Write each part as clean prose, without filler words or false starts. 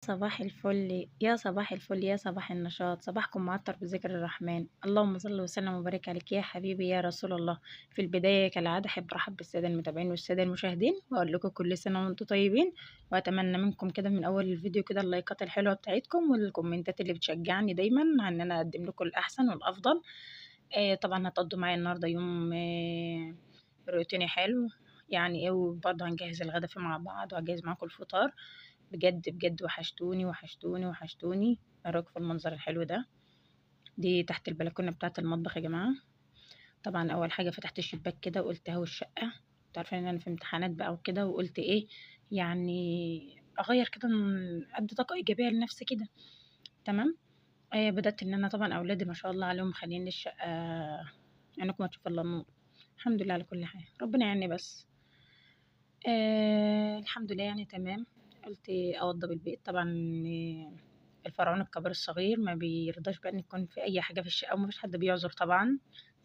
صباح الفل يا صباح الفل يا صباح النشاط، صباحكم معطر بذكر الرحمن. اللهم صل وسلم وبارك عليك يا حبيبي يا رسول الله. في البداية كالعادة أحب أرحب بالسادة المتابعين والسادة المشاهدين وأقول لكم كل سنة وأنتم طيبين، وأتمنى منكم كده من أول الفيديو كده اللايكات الحلوة بتاعتكم والكومنتات اللي بتشجعني دايما إن أنا أقدم لكم الأحسن والأفضل. طبعا هتقضوا معايا النهاردة يوم روتيني حلو، يعني وبرضه هنجهز الغدا فيه مع بعض وهجهز معاكم الفطار. بجد بجد وحشتوني وحشتوني وحشتوني. إيه رأيكم في المنظر الحلو ده؟ دي تحت البلكونة بتاعة المطبخ يا جماعة. طبعا أول حاجة فتحت الشباك كده وقلت اهو الشقة. انتوا عارفين إن أنا في امتحانات بقى وكده، وقلت إيه يعني أغير كده، أدي طاقة إيجابية لنفسي كده. تمام. بدأت إن أنا طبعا أولادي ما شاء الله عليهم مخلين الشقة عينكم ما تشوف إلا النور. الحمد لله على كل حال، ربنا يعيني بس. الحمد لله يعني تمام. قُلت أوضّب البيت طبعًا. الفرعون الكبير الصغير ما بيرضاش بقى إن يكون في أي حاجة في الشقة، وما فيش حد بيعذر طبعًا،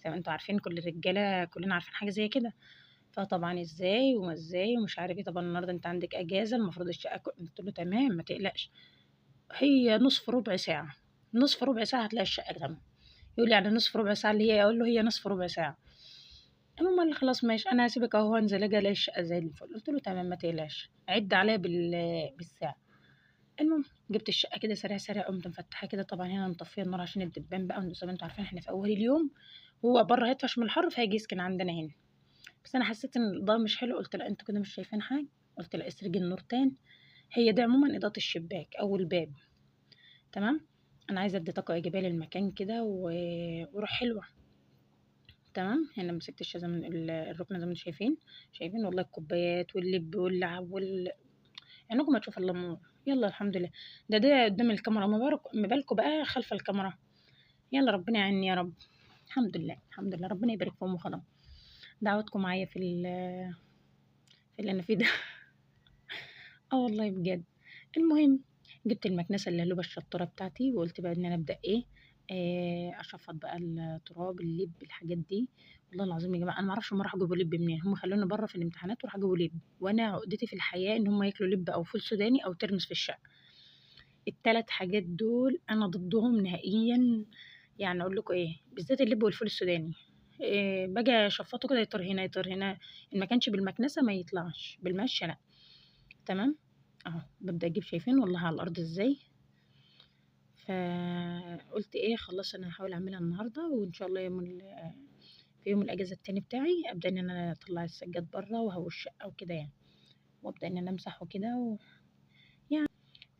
زي ما أنتم عارفين كل الرجالة كلنا عارفين حاجة زي كده. فطبعًا إزاي وما إزاي ومش عارف إيه، طبعًا النهارده أنت عندِك إجازة المفروض الشقة قُلت له تمام ما تقلقش، هي نُصف ربع ساعة، نُصف ربع ساعة هتلاقي الشقة تمام. يقول لي يعني نُصف ربع ساعة اللي هي، أقول له هي نُصف ربع ساعة. المهم قال لي: "خلاص ماشي، أنا هاسيبِك أهو هانزل آجي ألاقي الشقة زي الفل." قُلت له: "تمام ما تقلقش، عِد عليَّ بالساعة." المهم جِبت الشقة كده سريع، سريع، قُمت مفتحاه كده، طبعًا هنا مطفية النور عشان الدبان بقى، وأنتم زي ما أنتم عارفين إحنا في أول اليوم، هو برّه هيطفش من الحر فهييجي يسكن عندنا هنا. بس أنا حسيت إن الإضاءة مش حلوة، قُلت لأ أنتم كده مش شايفين حاجة، قُلت لأ اسرجي النور تاني. هي دي عمومًا إضاءة الشباك أو الباب. تمام. أنا عايزة أدّي طاقة إيجابية للمكان كده وروح حلوة. تمام. هنا مسكت الشازة من الرُكنة زي ما أنتم شايفين، شايفين والله الكوبايات واللِب واللعب عينكم ما تشوف إلا النور. يالّا الحمد لله. ده قدّام الكاميرا، ما بالكم بقى خلف الكاميرا. يالّا ربنا يعينّي يا رب. الحمد لله، الحمد لله، ربنا يبارك في أم خضر. دعواتكم معايا في اللي أنا فيه ده. والله بجد. المهم جِبت المكنسة اللهلوبة الشطّورة بتاعتي، وقُلت بقى إن أنا أبدأ إيه، أشفّط بقى التراب، اللِب، الحاجات دي. والله العظيم يا جماعة أنا ما أعرفش هُم راحوا جابوا لِب منين، هُم خلّوني برّه في الامتحانات وراحوا جابوا لِب، وأنا عقدتي في الحياة إن هُم ياكلوا لِب أو فول سوداني أو ترمس في الشقة. ال3 حاجات دول أنا ضدهم نهائيًا. يعني أقول لكم إيه، بالذات اللِب والفول السوداني. باجي أشفّطه كده يطير هنا، يطير هنا، إن ما كانش بالمكنسة ما يطلعش، بالمَشّة لأ. تمام. أهو بابدأ أجيب، شايفين والله على الأرض إزاي. فقُلت إيه خلاص أنا هاحاول أعملها النهارده، وإن شاء الله في يوم الأجازة التاني بتاعي أبدأ إن أنا أطلّع السجاد برّه وأهوي الشقة وكده يعني، وأبدأ إن أنا أمسح وكده يعني.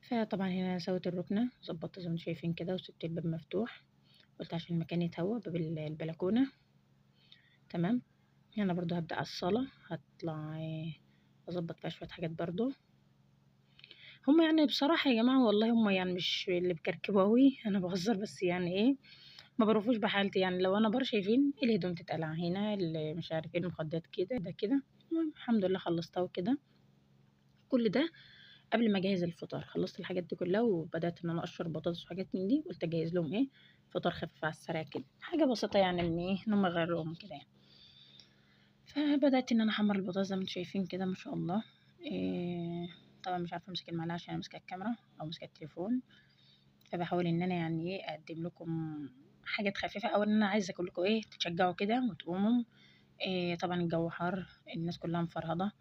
فطبعًا هنا سويت الرُكنة، ضبّطت زي ما أنتم شايفين كده وسِبت الباب مفتوح، قُلت عشان المكان يتهوى، باب البلكونة. تمام. هنا برضه هابدأ على الصالة، هاطلع أضبّط فيها شوية حاجات برضه. هُم يعني بصراحة يا جماعة والله هُم يعني مش اللي بيكركبوا أوي، أنا باهزر بس يعني إيه، ما بيعرفوش بحالتي. يعني لو أنا برّه شايفين الهدوم تتقلع هنا، مش عارف إيه، المخدات كده، ده كده. المهم الحمد لله خلّصتها وكده. كل ده قبل ما أجهّز الفطار، خلّصت الحاجات دي كلّها وبدأت إن أنا أقشّر بطاطس وحاجات من دي، قُلت أجهّز لهم إيه، فطار خفيف على السريع كده، حاجة بسيطة يعني إن إيه، إن هُم يغيّروهم كده يعني. فبدأت إن أنا أحمّر البطاطس زي ما أنتم شايفين كده ما شاء الله. آآ طبعًا مش عارفة أمسك المعلقة عشان أنا ماسكة الكاميرا أو ماسكة التليفون. فباحاول إن أنا يعني إيه، أقدّم لكم حاجات خفيفة، أو إن أنا عايزة أقول لكم إيه، تتشجعوا كده وتقوموا. طبعًا الجو حَر، الناس كلّها مفرهدة،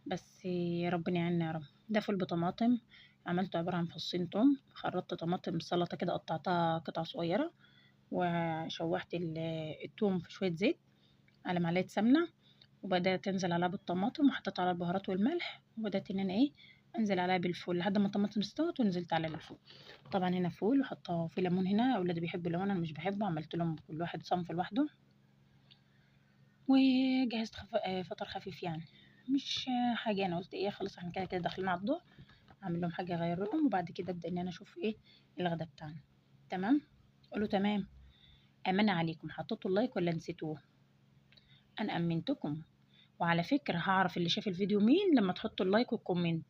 بس ربنا يعيننا يا رب. ده فول بطماطم، عملته عبارة عن فصين توم، خرّطت طماطم سلطة كده قطّعتها قطع صغيّرة، وشوّحت التوم في شوية زيت على معلقة سمنة، وبدأت أنزل عليها بالطماطم وحطيت عليها البهارات والملح، وبدأت إن أنا إيه، أنزل عليها بالفول لحد ما الطماطم استوت ونزلت عليها بالفول. طبعًا هنا فول وحاطة فيه ليمون هنا، أولادي بيحبوا الليمون أنا مش باحبه، عملت لهم كل واحد صنف لوحده، وجهزت فطار خفيف يعني. مش حاجة، أنا قُلت إيه خلاص إحنا كده، كده داخلين على الضهر، أعمل لهم حاجة أغيّر لهم، وبعد كده أبدأ إن أنا أشوف إيه الغدا بتاعنا. تمام. قولوا تمام. أمانة عليكم حطيتوا اللايك والّا نسيتوه؟ أنا أمِّنتكم. وعلى فكرة هاعرف اللي شاف الفيديو مين لمّا تحطوا اللايك والكومنت.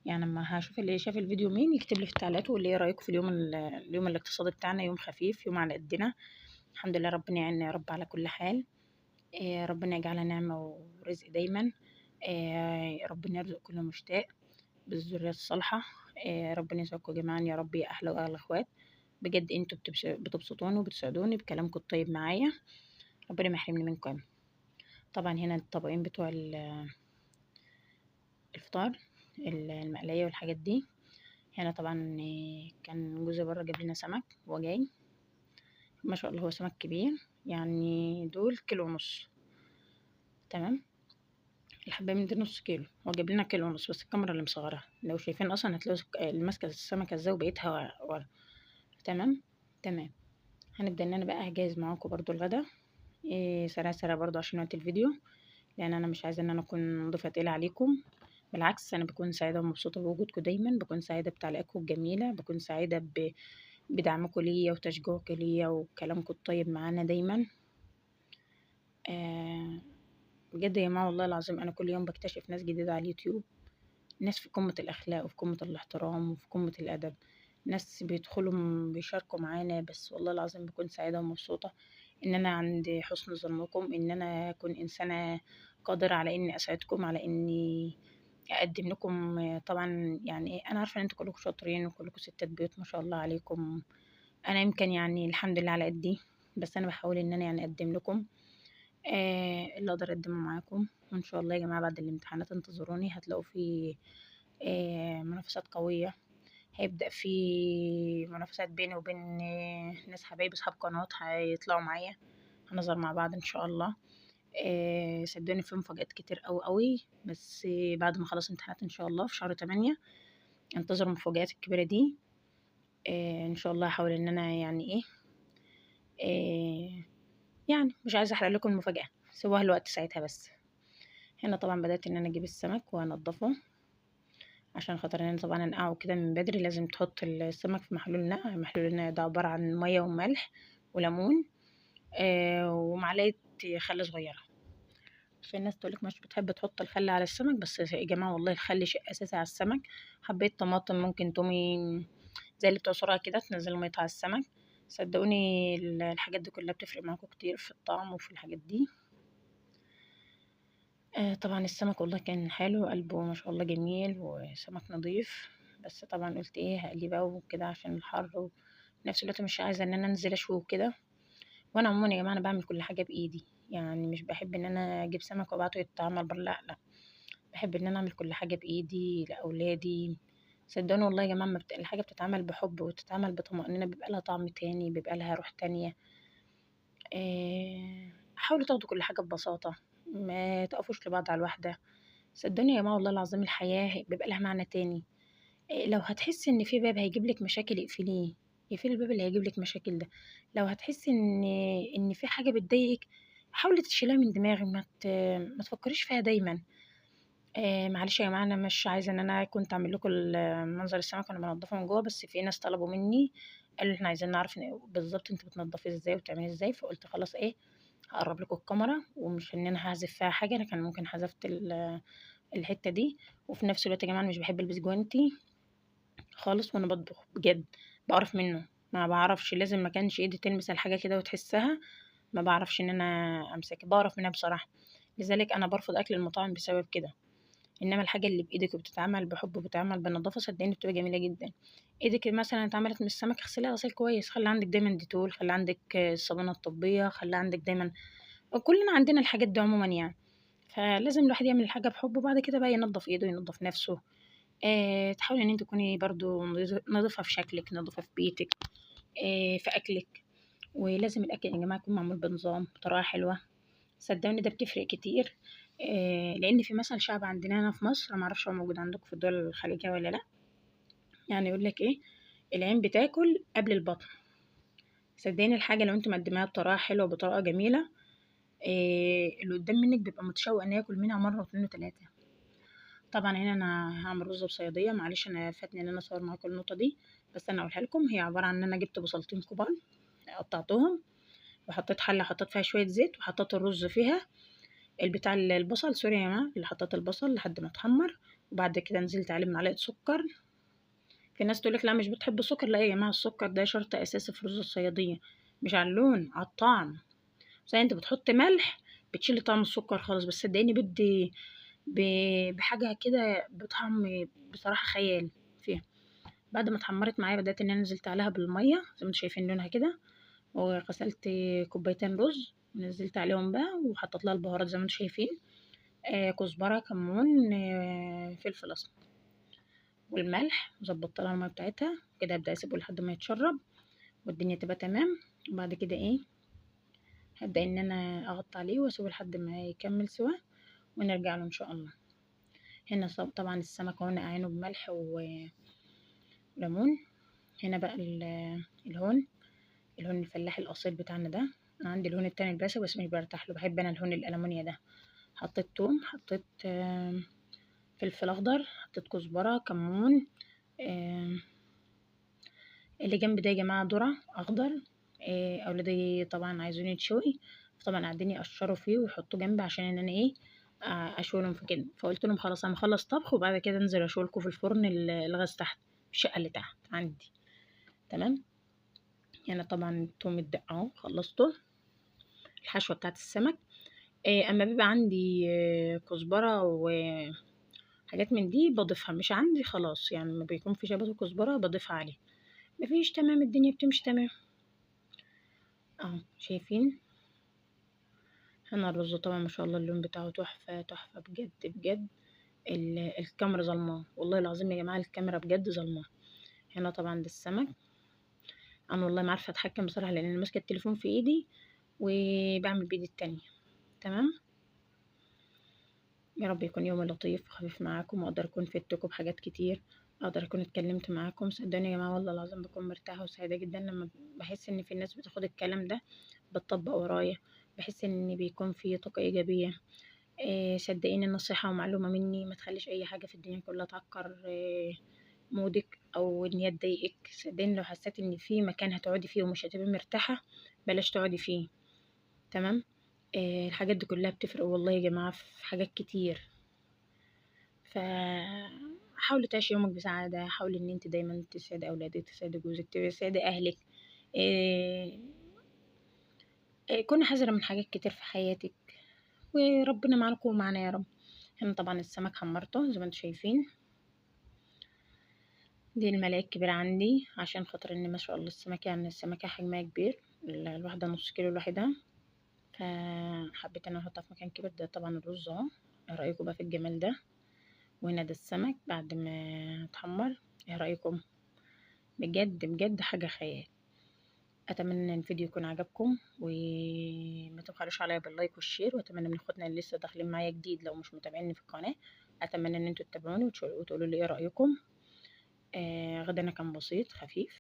يعني أمّا هاشوف اللي شاف الفيديو مين يكتب لي في التعليقات ويقول لي إيه رأيكم في اليوم الاقتصادي بتاعنا، يوم خفيف، يوم على قدنا. الحمد لله ربنا يعيننا يا رب على كل حال. ربنا يجعلها نعمة ورزق دايمًا. ربنا يرزق كل مشتاق بالذرية الصالحة. ربنا يسعدكم جميعا يا رب يا احلى واغلى اخوات. بجد انتوا بتبسطوني وبتسعدوني بكلامكم الطيب معايا، ربنا ما يحرمني منكم. طبعا هنا الطبقين بتوع الفطار، المقلية والحاجات دي. هنا طبعا كان جوزي بره جاب لنا سمك، هو جاي ما شاء الله، هو سمك كبير يعني، دول كيلو ونص. تمام، الحباية من دي نص كيلو، هو جاب لنا كيلو ونص، بس الكاميرا اللي مصغرها، لو شايفين اصلا هتلاقوا ماسكه السمكه ازاي وبقيتها ورا. تمام تمام. هنبدا ان انا بقى هجهز معاكم برضو الغدا، سريع سريع برضو عشان وقت الفيديو، لان انا مش عايزه ان انا اكون ضيفه تقيله عليكم. بالعكس انا بكون سعيده ومبسوطه بوجودكم دايما، بكون سعيده بتعليقاتكم الجميله، بكون سعيده بدعمكم ليا وتشجيعكم ليا وكلامكم الطيب معانا دايما. آه بجد يا جماعه والله العظيم انا كل يوم بكتشف ناس جديده على اليوتيوب، ناس في قمه الاخلاق وفي قمه الاحترام وفي قمه الادب، ناس بيدخلوا بيشاركوا معانا، بس والله العظيم بكون سعيده ومبسوطه ان انا عند حسن ظنكم، ان انا اكون انسانه قادره على اني اسعدكم، على اني اقدم لكم. طبعا يعني انا عارفه ان انتوا كلكم شاطرين وكلكم ستات بيوت ما شاء الله عليكم، انا يمكن يعني الحمد لله على قدي، بس انا بحاول ان انا يعني اقدم لكم اللي اقدر اقدمه معاكم. وان شاء الله يا جماعه بعد الامتحانات انتظروني، هتلاقوا في منافسات قويه، هيبدأ في منافسات بيني وبين ناس حبايبي صحاب قنوات هيطلعوا معايا، هنظهر مع بعض ان شاء الله. صدقوني في مفاجآت كتير قوي قوي، بس بعد ما خلص امتحانات ان شاء الله في شهر 8 انتظروا المفاجآت الكبيرة دي. ان شاء الله هحاول ان انا يعني ايه، يعني مش عايزة احرق لكم المفاجأة، سيبوها الوقت ساعتها بس. هنا طبعا بدأت ان انا اجيب السمك وانضفه، عشان خاطر ان انا طبعا انقعه كده من بدري. لازم تحط السمك في محلول نقع، محلول النقع ده عبارة عن مية وملح وليمون ومعلقة خل صغيرة. في ناس تقولك مش بتحب تحط الخل على السمك، بس يا جماعة والله الخل شيء أساسي على السمك. حبيت طماطم ممكن تومي زي اللي بتعصرها كده تنزل ميتها على السمك، صدقوني الحاجات دي كلها بتفرق معاكم كتير في الطعم وفي الحاجات دي. طبعا السمك والله كان حلو، قلبه ما شاء الله جميل وسمك نظيف، بس طبعا قلت ايه هقليه بقى وكده عشان الحر، وفي نفس الوقت مش عايزة ان انا انزل اشوي وكده. وانا عموما يا جماعه انا بعمل كل حاجه بايدي، يعني مش بحب ان انا اجيب سمك وابعته يتعمل بره، لا لا، بحب ان انا اعمل كل حاجه بايدي لاولادي. صدقوني والله يا جماعه ما الحاجه بتتعمل بحب وتتعمل بطمأنينه بيبقى لها طعم تاني، بيبقى لها روح تانية. حاولوا تاخدوا كل حاجه ببساطه، ما تقفوش لبعض على الواحده. صدقوني يا جماعه والله العظيم الحياه بيبقى لها معنى تاني. لو هتحسي ان في باب هيجيب لك مشاكل اقفليه، اقفلي الباب اللي هيجيب لك مشاكل ده. لو هتحسي ان في حاجه بتضايقك حاولي تشيلها من دماغك، ما تفكريش فيها دايما. معلش يا جماعه انا مش عايزه ان انا كنت اعمل لكم منظر السمك وانا بنضفه من جوه، بس في ناس طلبوا مني قالوا احنا عايزين نعرف بالظبط انت بتنضفي ازاي وبتعملي ازاي، فقلت خلاص ايه هقرب لكم الكاميرا، ومش ان انا هحذف فيها حاجه، انا كان ممكن حذفت الحته دي. وفي نفس الوقت يا جماعه أنا مش بحب البس جوانتي خالص وانا بطبخ، بجد بعرف منه، ما بعرفش، لازم ما كانش ايدي تلمس الحاجه كده وتحسها، ما بعرفش ان انا امسك، بعرف منها بصراحه. لذلك انا برفض اكل المطاعم بسبب كده. انما الحاجه اللي بايدك وبتتعمل بحب وبتتعمل بنظافه صدقني بتبقى جميله جدا. ايدك مثلا اتعملت من السمك اغسليها غسيل كويس، خلي عندك دايما ديتول، خلي عندك الصابونه الطبيه، خلي عندك دايما، كلنا عندنا الحاجات دي عموما يعني. فلازم الواحد يعمل الحاجه بحب، وبعد كده بقى ينظف ايده ينظف نفسه. تحاولي ان انت تكوني برضو نظيفة في شكلك، نظيفة في بيتك، في اكلك. ولازم الاكل يا جماعة يكون معمول بنظام بطريقة حلوة، صدقوني ده بتفرق كتير. لان في مثل شعب عندنا هنا في مصر، ما اعرفش هو موجود عندكم في الدول الخليجية ولا لا، يعني يقول لك ايه، العين بتاكل قبل البطن. صدقني الحاجة لو انت مقدماها بطريقة حلوة وبطريقة جميلة، اللي قدام منك بيبقى متشوق ان ياكل منها مرة واتنين وتلاتة. طبعا هنا انا هعمل رز بصياديه، معلش انا فاتني ان انا اصور معاكم النقطه دي، بس انا اقولها لكم. هي عباره عن ان انا جبت بصلتين كبار قطعتهم، وحطيت حله حطيت فيها شويه زيت، وحطيت الرز فيها، البتاع البصل سوري يا جماعه، اللي حطيت البصل لحد ما اتحمر، وبعد كده نزلت عليه بمعلقه سكر. في ناس تقولك لا مش بتحب السكر، لا يا جماعه السكر ده شرط اساسي في رز الصياديه، مش على اللون على الطعم. زي انت بتحط ملح بتشيل طعم السكر خالص، بس صدقيني بدي بحاجة كده بطعم بصراحة خيال فيها. بعد ما اتحمرت معايا بدأت ان انا نزلت عليها بالمية زي ما انتم شايفين لونها كده، وغسلت كوبايتين رز ونزلت عليهم بقى، وحطيت لها البهارات زي ما انتم شايفين، كزبرة، كمون، فلفل اسمر والملح، وظبطت لها المية بتاعتها كده. ابدأ اسيبه لحد ما يتشرب والدنيا تبقى تمام. وبعد كده ايه، هبدأ ان انا اغطي عليه واسيبه لحد ما يكمل سوا ونرجع له ان شاء الله. هنا طبعا السمك اهو نقعينه بملح وليمون. هنا بقى الهون الهون الفلاحي الاصيل بتاعنا ده. انا عندي الهون التاني الباسا بس مش برتاح له، بحب انا الهون الالمونيا ده. حطيت توم، حطيت فلفل اخضر، حطيت كزبره، كمون. اللي جنب ده يا جماعه ذره اخضر. اولادي طبعا عايزين يتشوي، طبعا قاعدين يقشروا فيه ويحطوا جنبي عشان ان انا ايه، اشوي لهم في كده. فقلت لهم خلاص انا هخلص طبخ وبعد كده انزل اشوي لكم في الفرن الغاز تحت، الشقه اللي تحت عندي. تمام. هنا طبعا التوم الدق اهو خلصته، الحشوه بتاعت السمك. اما بيبقى عندي كزبره وحاجات من دي بضيفها، مش عندي خلاص يعني ما بيكون في شبت وكزبره بضيفها عليه. مفيش، تمام، الدنيا بتمشي تمام اهو شايفين. هنا الرز طبعا ما شاء الله اللون بتاعه تحفه تحفه بجد بجد. الكاميرا ظلماه والله العظيم يا جماعه، الكاميرا بجد ظلماه. هنا طبعا ده السمك. انا والله ما عارفه اتحكم بصراحه لان انا ماسكه التليفون في ايدي وبعمل بايدي التانية. تمام. يا رب يكون يوم لطيف وخفيف معاكم، واقدر اكون فدتكم بحاجات كتير، اقدر اكون اتكلمت معاكم. صدقوني يا جماعه والله العظيم بكون مرتاحه وسعيده جدا لما بحس ان في ناس بتاخد الكلام ده بتطبق ورايا. بحس ان بيكون في طاقه ايجابيه. صدقيني النصيحه ومعلومه مني، ما تخليش اي حاجه في الدنيا كلها تعكر مودك او ان هي تضايقك. صدقيني لو حسيت ان في مكان هتقعدي فيه ومش هتبقي مرتاحه بلاش تقعدي فيه. تمام. الحاجات دي كلها بتفرق والله يا جماعه في حاجات كتير. فحاولي تعيشي يومك بسعادة، حاولي ان انت دايما تسعدي اولادك، تسعدي جوزك، تسعدي اهلك. إيه كوني حذرة من حاجات كتير في حياتك، وربنا معاكم ومعنا يا رب. هنا طبعا السمك حمرته زي ما انتم شايفين. دي الملاية الكبيرة عندي عشان خاطر ان ما شاء الله السمكة، يعني السمكة حجمها كبير، الواحدة نص كيلو الواحدة. فحبيت انا احطها في مكان كبير. ده طبعا الرز اهو. ايه رأيكم بقى في الجمال ده؟ وهنا ده السمك بعد ما اتحمر. ايه رأيكم؟ بجد بجد حاجة خيال. اتمنى ان الفيديو يكون عجبكم وما تبخلوش عليا باللايك والشير، واتمنى من اخواتنا اللي لسه داخلين معايا جديد لو مش متابعيني في القناة، اتمنى ان انتوا تتابعوني وتقولوا لي ايه رأيكم. غدانا كان بسيط خفيف.